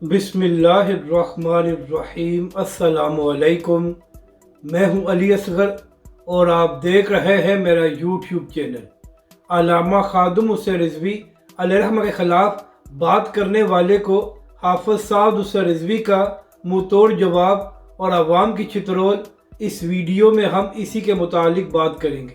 बिस्मिल्लाहिर्रहमानिर्रहीम। अस्सलामु अलैकुम। मैं हूं अली असगर और आप देख रहे हैं मेरा यूट्यूब चैनल। अल्लामा खादिम हुसैन रिजवी अलैहिर्रहमा के ख़िलाफ़ बात करने वाले को हाफ़िज़ साद हुसैन रिजवी का मुँह तोड़ जवाब और अवाम की चितरोल, इस वीडियो में हम इसी के मुतालिक बात करेंगे।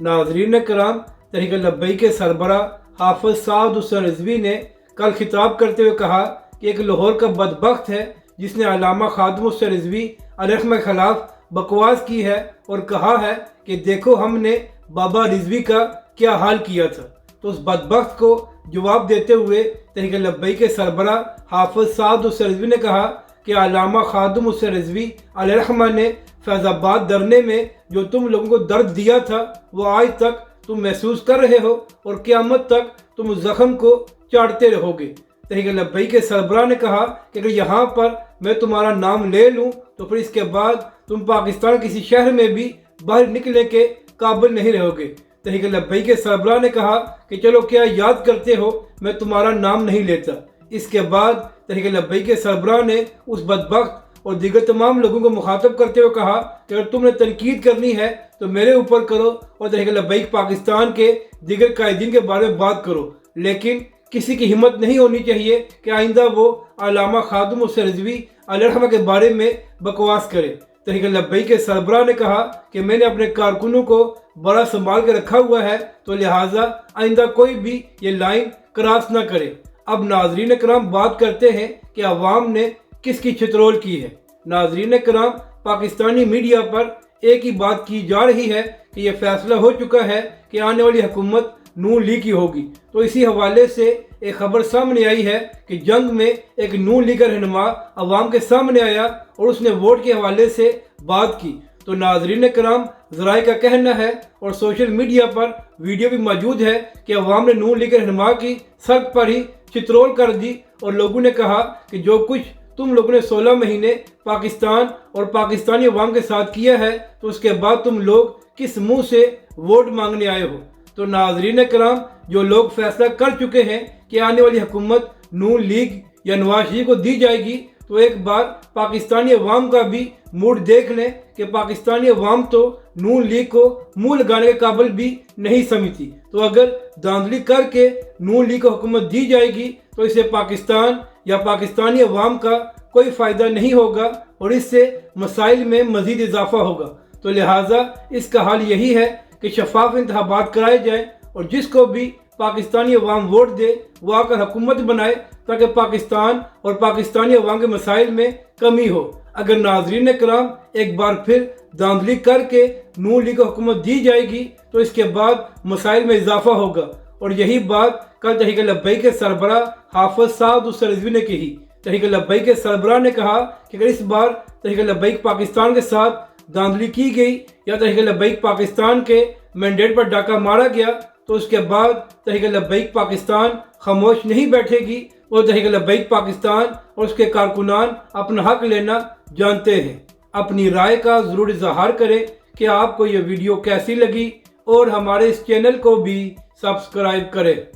नाज़रीन कराम, तहरीक लब्बैक के सरबरा हाफ़िज़ साद हुसैन रिजवी ने कल खिताब करते हुए कहा कि एक लाहौर का बदबख्त है जिसने अल्लामा खादिम हुसैन रिजवी अलैहिर्रहमा के खिलाफ बकवास की है और कहा है कि देखो हमने बाबा रिजवी का क्या हाल किया था। तो उस बदबख्त को जवाब देते हुए तहरीक लब्बैक के सरबरा हाफ़िज़ साद हुसैन रिजवी ने कहा कि अल्लामा खादिम हुसैन रिजवी अलैहिर्रहमा ने फैज़ाबाद धरने में जो तुम लोगों को दर्द दिया था वो आज तक तुम महसूस कर रहे हो और क़यामत तक तुम उस ज़ख्म को चाटते रहोगे। तहरीक लब्बैक के सरबरा ने कहा कि अगर यहाँ पर मैं तुम्हारा नाम ले लूँ तो फिर इसके बाद तुम पाकिस्तान किसी शहर में भी बाहर निकलने के काबिल नहीं रहोगे। तहरीक लब्बैक के सरबरा ने कहा कि चलो क्या याद करते हो, मैं तुम्हारा नाम नहीं लेता। इसके बाद तहरीक लब्बैक के सरबरा ने उस बदबख्त और दीगर तमाम लोगों को मुखातब करते हुए कहा कि अगर तुमने तनकीद करनी है तो मेरे ऊपर करो और तहरीक लब्बैक पाकिस्तान के दीगर कायदीन के बारे में बात करो, लेकिन किसी की हिम्मत नहीं होनी चाहिए कि आइंदा वो अल्लामा खादिम हुसैन रिजवी अलैहिर्रहमा के बारे में बकवास करे। तहरीक लब्बैक के सरबरा ने कहा कि मैंने अपने कारकुनों को बड़ा संभाल के रखा हुआ है, तो लिहाजा आइंदा कोई भी ये लाइन क्रॉस ना करे। अब नाजरीन कराम बात करते हैं कि अवाम ने किसकी चितरोल की है। नाजरीन कराम, पाकिस्तानी मीडिया पर एक ही बात की जा रही है कि यह फैसला हो चुका है कि आने वाली हुकूमत नून लीग की होगी। तो इसी हवाले से एक खबर सामने आई है कि जंग में एक नून लीग का रहनुमा अवाम के सामने आया और उसने वोट के हवाले से बात की। तो नाजरीन कराम, ज़राए का कहना है और सोशल मीडिया पर वीडियो भी मौजूद है कि अवाम ने नून लीग के रहनुमा की सड़क पर ही चितरोल कर दी और लोगों ने कहा कि जो कुछ तुम लोगों ने 16 महीने पाकिस्तान और पाकिस्तानी अवाम के साथ किया है तो उसके बाद तुम लोग किस मुंह से वोट मांगने आए हो। तो नाजरीन कराम, जो लोग फैसला कर चुके हैं कि आने वाली हुकूमत नून लीग या नवाज शरीफ को दी जाएगी, तो एक बार पाकिस्तानी अवाम का भी मूड देख लें कि पाकिस्तानी अवाम तो नून लीग को मुंह लगाने के काबिल भी नहीं समझती। तो अगर धांधली करके नून लीग को हुकूमत दी जाएगी तो इससे पाकिस्तान या पाकिस्तानी अवाम का कोई फ़ायदा नहीं होगा और इससे मसाइल में मज़ीद इजाफा होगा। तो लिहाजा इसका हाल यही है कि शफाफ इंतखाबात कराए जाए और जिसको भी पाकिस्तानी अवाम वोट दे वो आकर हुकूमत बनाए ताकि पाकिस्तान और पाकिस्तानी अवाम के मसाइल में कमी हो। अगर नाजरीन कराम एक बार फिर धांधली करके नून लीग को हुकूमत दी जाएगी तो इसके बाद मसाइल में इजाफा होगा और यही बात कल तहरीक लब्बैक के सरबरा हाफ़िज़ साद हुसैन रिजवी ने कही। तहरीक लब्बैक के सरबरा ने कहा कि अगर इस बार तहरीक लब्बैक पाकिस्तान के साथ धांधली की गई या तहरीक लब्बैक पाकिस्तान के मैंडेट पर डाका मारा गया तो उसके बाद तहरीक लब्बैक पाकिस्तान खामोश नहीं बैठेगी और तहरीक लब्बैक पाकिस्तान और उसके कारकुनान अपना हक लेना जानते हैं। अपनी राय का ज़रूर इज़हार करें कि आपको ये वीडियो कैसी लगी और हमारे इस चैनल को भी सब्सक्राइब करें।